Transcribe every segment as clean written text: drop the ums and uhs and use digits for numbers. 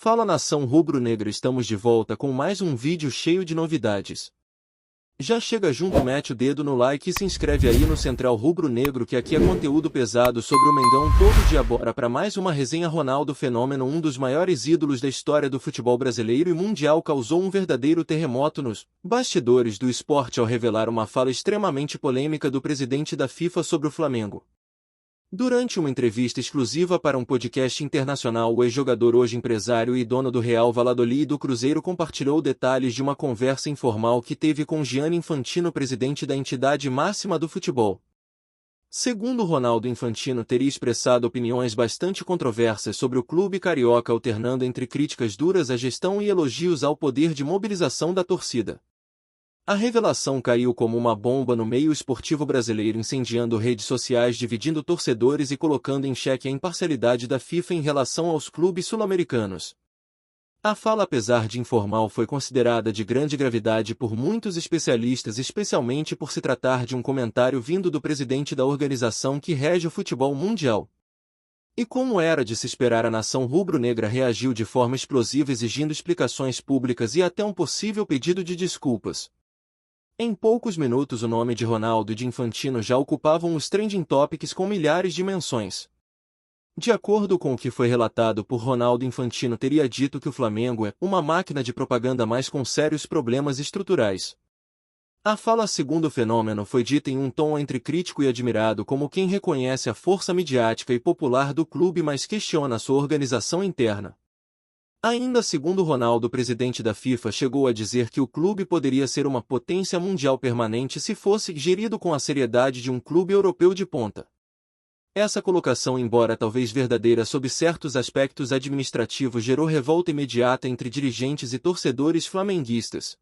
Fala nação rubro-negra, estamos de volta com mais um vídeo cheio de novidades. Já chega junto, mete o dedo no like e se inscreve aí no Central Rubro-Negro, que aqui é conteúdo pesado sobre o Mengão todo dia. Bora para mais uma resenha. Ronaldo Fenômeno, um dos maiores ídolos da história do futebol brasileiro e mundial, causou um verdadeiro terremoto nos bastidores do esporte ao revelar uma fala extremamente polêmica do presidente da FIFA sobre o Flamengo. Durante uma entrevista exclusiva para um podcast internacional, o ex-jogador, hoje empresário e dono do Real Valladolid e do Cruzeiro, compartilhou detalhes de uma conversa informal que teve com Gianni Infantino, presidente da entidade máxima do futebol. Segundo Ronaldo, Infantino teria expressado opiniões bastante controversas sobre o clube carioca, alternando entre críticas duras à gestão e elogios ao poder de mobilização da torcida. A revelação caiu como uma bomba no meio esportivo brasileiro, incendiando redes sociais, dividindo torcedores e colocando em xeque a imparcialidade da FIFA em relação aos clubes sul-americanos. A fala, apesar de informal, foi considerada de grande gravidade por muitos especialistas, especialmente por se tratar de um comentário vindo do presidente da organização que rege o futebol mundial. E como era de se esperar, a nação rubro-negra reagiu de forma explosiva, exigindo explicações públicas e até um possível pedido de desculpas. Em poucos minutos, o nome de Ronaldo e de Infantino já ocupavam os trending topics com milhares de menções. De acordo com o que foi relatado por Ronaldo, Infantino teria dito que o Flamengo é uma máquina de propaganda, mas com sérios problemas estruturais. A fala, segundo o Fenômeno, foi dita em um tom entre crítico e admirado, como quem reconhece a força midiática e popular do clube, mas questiona sua organização interna. Ainda segundo Ronaldo, o presidente da FIFA chegou a dizer que o clube poderia ser uma potência mundial permanente se fosse gerido com a seriedade de um clube europeu de ponta. Essa colocação, embora talvez verdadeira sob certos aspectos administrativos, gerou revolta imediata entre dirigentes e torcedores flamenguistas.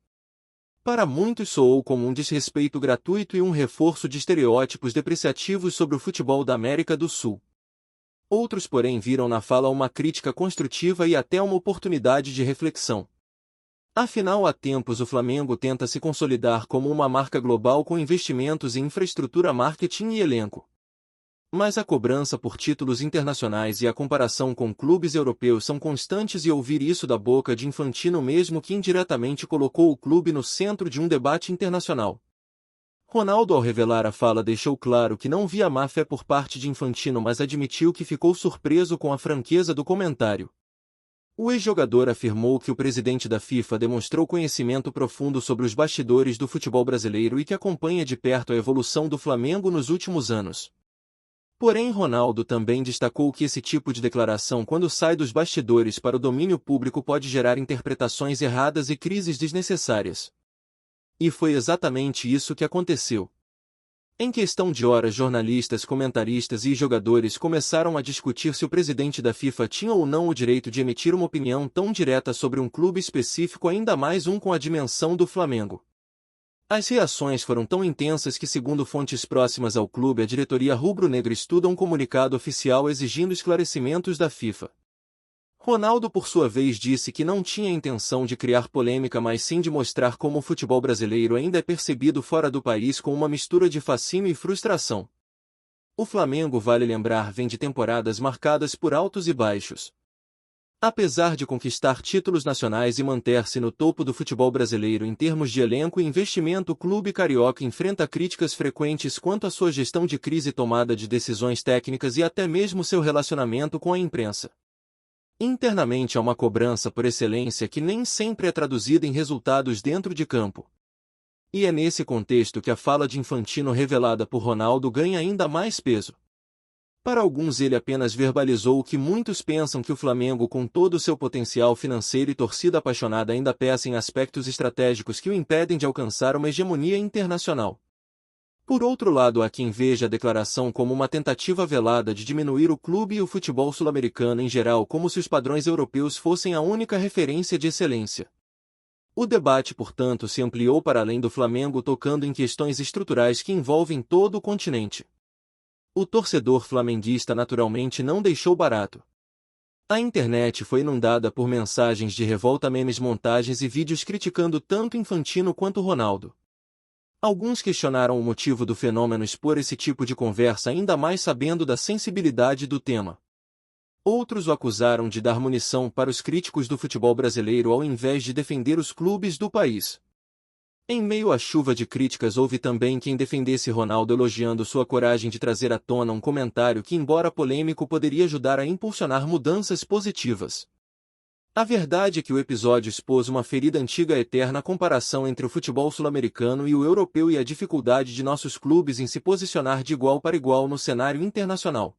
Para muitos soou como um desrespeito gratuito e um reforço de estereótipos depreciativos sobre o futebol da América do Sul. Outros, porém, viram na fala uma crítica construtiva e até uma oportunidade de reflexão. Afinal, há tempos o Flamengo tenta se consolidar como uma marca global com investimentos em infraestrutura, marketing e elenco. Mas a cobrança por títulos internacionais e a comparação com clubes europeus são constantes, e ouvir isso da boca de Infantino, mesmo que indiretamente, colocou o clube no centro de um debate internacional. Ronaldo, ao revelar a fala, deixou claro que não via má-fé por parte de Infantino, mas admitiu que ficou surpreso com a franqueza do comentário. O ex-jogador afirmou que o presidente da FIFA demonstrou conhecimento profundo sobre os bastidores do futebol brasileiro e que acompanha de perto a evolução do Flamengo nos últimos anos. Porém, Ronaldo também destacou que esse tipo de declaração, quando sai dos bastidores para o domínio público, pode gerar interpretações erradas e crises desnecessárias. E foi exatamente isso que aconteceu. Em questão de horas, jornalistas, comentaristas e jogadores começaram a discutir se o presidente da FIFA tinha ou não o direito de emitir uma opinião tão direta sobre um clube específico, ainda mais um com a dimensão do Flamengo. As reações foram tão intensas que, segundo fontes próximas ao clube, a diretoria rubro-negra estuda um comunicado oficial exigindo esclarecimentos da FIFA. Ronaldo, por sua vez, disse que não tinha intenção de criar polêmica, mas sim de mostrar como o futebol brasileiro ainda é percebido fora do país com uma mistura de fascínio e frustração. O Flamengo, vale lembrar, vem de temporadas marcadas por altos e baixos. Apesar de conquistar títulos nacionais e manter-se no topo do futebol brasileiro em termos de elenco e investimento, o clube carioca enfrenta críticas frequentes quanto à sua gestão de crise, tomada de decisões técnicas e até mesmo seu relacionamento com a imprensa. Internamente há uma cobrança por excelência que nem sempre é traduzida em resultados dentro de campo. E é nesse contexto que a fala de Infantino, revelada por Ronaldo, ganha ainda mais peso. Para alguns, ele apenas verbalizou o que muitos pensam, que o Flamengo, com todo o seu potencial financeiro e torcida apaixonada, ainda peca em aspectos estratégicos que o impedem de alcançar uma hegemonia internacional. Por outro lado, há quem veja a declaração como uma tentativa velada de diminuir o clube e o futebol sul-americano em geral, como se os padrões europeus fossem a única referência de excelência. O debate, portanto, se ampliou para além do Flamengo, tocando em questões estruturais que envolvem todo o continente. O torcedor flamenguista naturalmente não deixou barato. A internet foi inundada por mensagens de revolta, memes, montagens e vídeos criticando tanto Infantino quanto Ronaldo. Alguns questionaram o motivo do Fenômeno expor esse tipo de conversa, ainda mais sabendo da sensibilidade do tema. Outros o acusaram de dar munição para os críticos do futebol brasileiro ao invés de defender os clubes do país. Em meio à chuva de críticas houve também quem defendesse Ronaldo elogiando sua coragem de trazer à tona um comentário que, embora polêmico, poderia ajudar a impulsionar mudanças positivas. A verdade é que o episódio expôs uma ferida antiga eterna comparação entre o futebol sul-americano e o europeu e a dificuldade de nossos clubes em se posicionar de igual para igual no cenário internacional.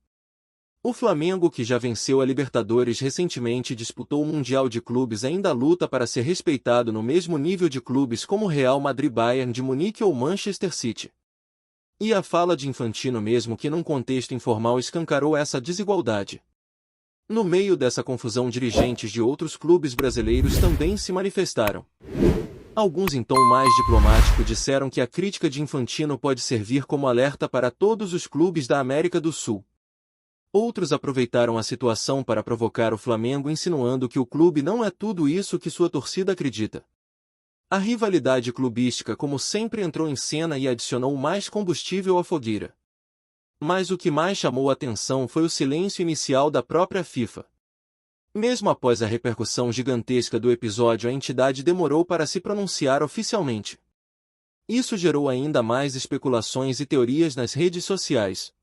O Flamengo, que já venceu a Libertadores recentemente e disputou o Mundial de Clubes, ainda luta para ser respeitado no mesmo nível de clubes como Real Madrid, Bayern de Munique ou Manchester City. E a fala de Infantino, mesmo que num contexto informal, escancarou essa desigualdade. No meio dessa confusão, dirigentes de outros clubes brasileiros também se manifestaram. Alguns, em tom mais diplomático, disseram que a crítica de Infantino pode servir como alerta para todos os clubes da América do Sul. Outros aproveitaram a situação para provocar o Flamengo, insinuando que o clube não é tudo isso que sua torcida acredita. A rivalidade clubística, como sempre, entrou em cena e adicionou mais combustível à fogueira. Mas o que mais chamou a atenção foi o silêncio inicial da própria FIFA. Mesmo após a repercussão gigantesca do episódio, a entidade demorou para se pronunciar oficialmente. Isso gerou ainda mais especulações e teorias nas redes sociais.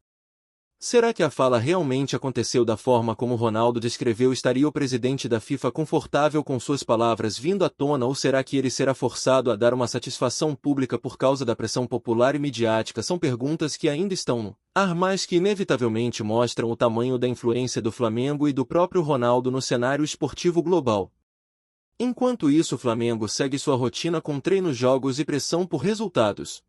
Será que a fala realmente aconteceu da forma como Ronaldo descreveu? Estaria o presidente da FIFA confortável com suas palavras vindo à tona, ou será que ele será forçado a dar uma satisfação pública por causa da pressão popular e midiática? São perguntas que ainda estão no ar, mas que inevitavelmente mostram o tamanho da influência do Flamengo e do próprio Ronaldo no cenário esportivo global. Enquanto isso, o Flamengo segue sua rotina com treinos, jogos e pressão por resultados.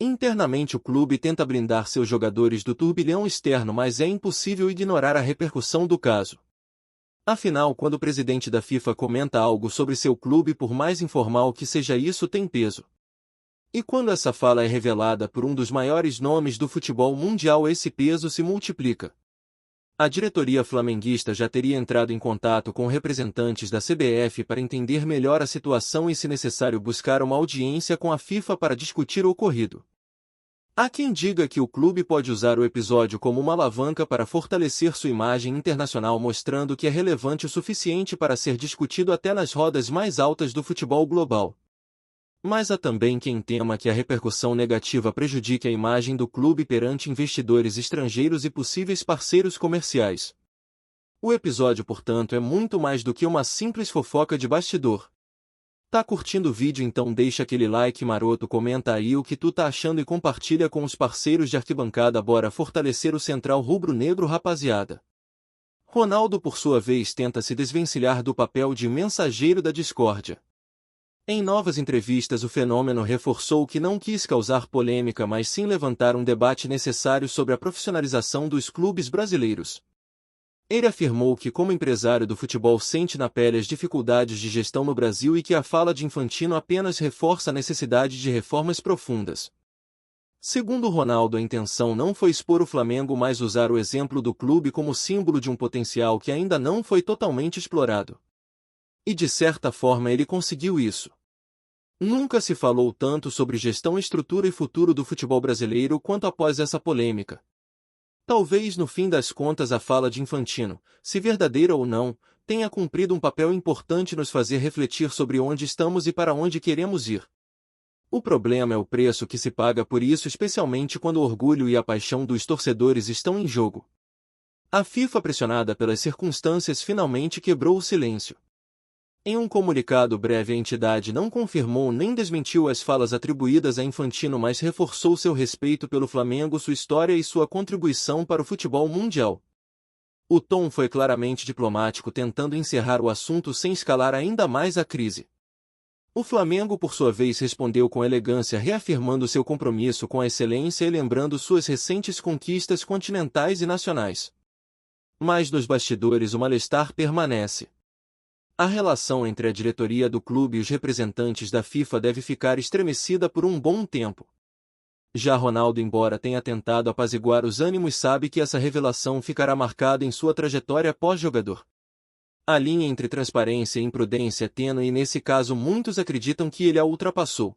Internamente, o clube tenta blindar seus jogadores do turbilhão externo, mas é impossível ignorar a repercussão do caso. Afinal, quando o presidente da FIFA comenta algo sobre seu clube, por mais informal que seja, isso tem peso. E quando essa fala é revelada por um dos maiores nomes do futebol mundial, esse peso se multiplica. A diretoria flamenguista já teria entrado em contato com representantes da CBF para entender melhor a situação e, se necessário, buscar uma audiência com a FIFA para discutir o ocorrido. Há quem diga que o clube pode usar o episódio como uma alavanca para fortalecer sua imagem internacional, mostrando que é relevante o suficiente para ser discutido até nas rodas mais altas do futebol global. Mas há também quem tema que a repercussão negativa prejudique a imagem do clube perante investidores estrangeiros e possíveis parceiros comerciais. O episódio, portanto, é muito mais do que uma simples fofoca de bastidor. Tá curtindo o vídeo? Então deixa aquele like maroto, comenta aí o que tu tá achando e compartilha com os parceiros de arquibancada. Bora fortalecer o Central Rubro-Negro, rapaziada. Ronaldo, por sua vez, tenta se desvencilhar do papel de mensageiro da discórdia. Em novas entrevistas, o fenômeno reforçou que não quis causar polêmica, mas sim levantar um debate necessário sobre a profissionalização dos clubes brasileiros. Ele afirmou que, como empresário do futebol, sente na pele as dificuldades de gestão no Brasil e que a fala de Infantino apenas reforça a necessidade de reformas profundas. Segundo Ronaldo, a intenção não foi expor o Flamengo, mas usar o exemplo do clube como símbolo de um potencial que ainda não foi totalmente explorado. E de certa forma ele conseguiu isso. Nunca se falou tanto sobre gestão, estrutura e futuro do futebol brasileiro quanto após essa polêmica. Talvez, no fim das contas, a fala de Infantino, se verdadeira ou não, tenha cumprido um papel importante nos fazer refletir sobre onde estamos e para onde queremos ir. O problema é o preço que se paga por isso, especialmente quando o orgulho e a paixão dos torcedores estão em jogo. A FIFA, pressionada pelas circunstâncias, finalmente quebrou o silêncio. Em um comunicado breve, a entidade não confirmou nem desmentiu as falas atribuídas a Infantino, mas reforçou seu respeito pelo Flamengo, sua história e sua contribuição para o futebol mundial. O tom foi claramente diplomático, tentando encerrar o assunto sem escalar ainda mais a crise. O Flamengo, por sua vez, respondeu com elegância, reafirmando seu compromisso com a excelência e lembrando suas recentes conquistas continentais e nacionais. Mas nos bastidores o malestar permanece. A relação entre a diretoria do clube e os representantes da FIFA deve ficar estremecida por um bom tempo. Já Ronaldo, embora tenha tentado apaziguar os ânimos, sabe que essa revelação ficará marcada em sua trajetória pós-jogador. A linha entre transparência e imprudência é tênue e, nesse caso, muitos acreditam que ele a ultrapassou.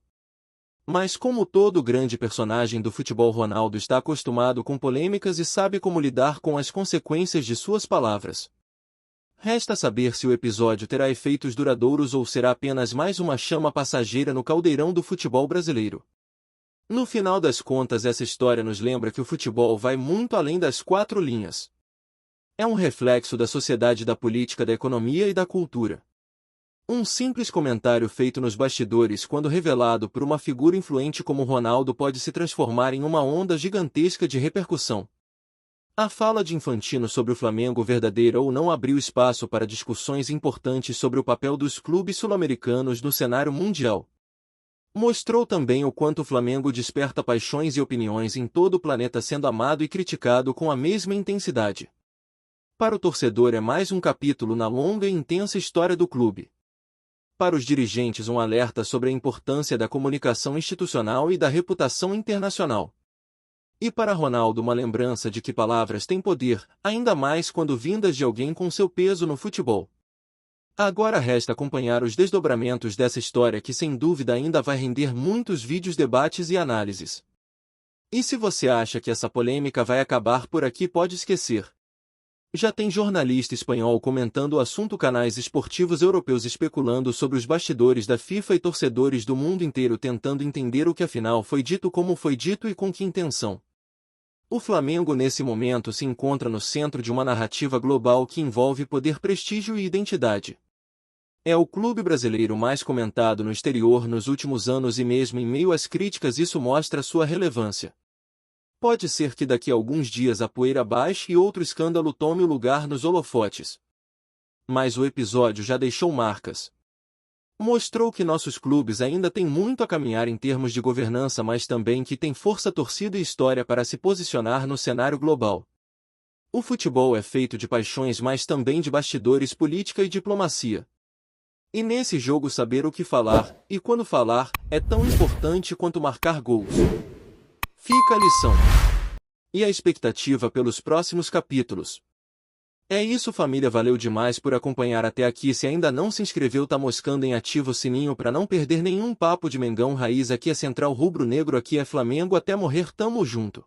Mas como todo grande personagem do futebol, Ronaldo está acostumado com polêmicas e sabe como lidar com as consequências de suas palavras. Resta saber se o episódio terá efeitos duradouros ou será apenas mais uma chama passageira no caldeirão do futebol brasileiro. No final das contas, essa história nos lembra que o futebol vai muito além das quatro linhas. É um reflexo da sociedade, da política, da economia e da cultura. Um simples comentário feito nos bastidores, quando revelado por uma figura influente como Ronaldo, pode se transformar em uma onda gigantesca de repercussão. A fala de Infantino sobre o Flamengo, verdadeira ou não, abriu espaço para discussões importantes sobre o papel dos clubes sul-americanos no cenário mundial. Mostrou também o quanto o Flamengo desperta paixões e opiniões em todo o planeta, sendo amado e criticado com a mesma intensidade. Para o torcedor, é mais um capítulo na longa e intensa história do clube. Para os dirigentes, um alerta sobre a importância da comunicação institucional e da reputação internacional. E para Ronaldo, uma lembrança de que palavras têm poder, ainda mais quando vindas de alguém com seu peso no futebol. Agora resta acompanhar os desdobramentos dessa história, que sem dúvida ainda vai render muitos vídeos, debates e análises. E se você acha que essa polêmica vai acabar por aqui, pode esquecer. Já tem jornalista espanhol comentando o assunto, canais esportivos europeus especulando sobre os bastidores da FIFA e torcedores do mundo inteiro tentando entender o que afinal foi dito, como foi dito e com que intenção. O Flamengo nesse momento se encontra no centro de uma narrativa global que envolve poder, prestígio e identidade. É o clube brasileiro mais comentado no exterior nos últimos anos e mesmo em meio às críticas isso mostra sua relevância. Pode ser que daqui a alguns dias a poeira baixe e outro escândalo tome o lugar nos holofotes. Mas o episódio já deixou marcas. Mostrou que nossos clubes ainda têm muito a caminhar em termos de governança, mas também que tem força, torcida e história para se posicionar no cenário global. O futebol é feito de paixões, mas também de bastidores, política e diplomacia. E nesse jogo, saber o que falar, e quando falar, é tão importante quanto marcar gols. Fica a lição. E a expectativa pelos próximos capítulos. É isso, família, valeu demais por acompanhar até aqui. Se ainda não se inscreveu, tá moscando em ativa o sininho para não perder nenhum papo de Mengão raiz. Aqui é Central Rubro Negro, aqui é Flamengo até morrer, tamo junto.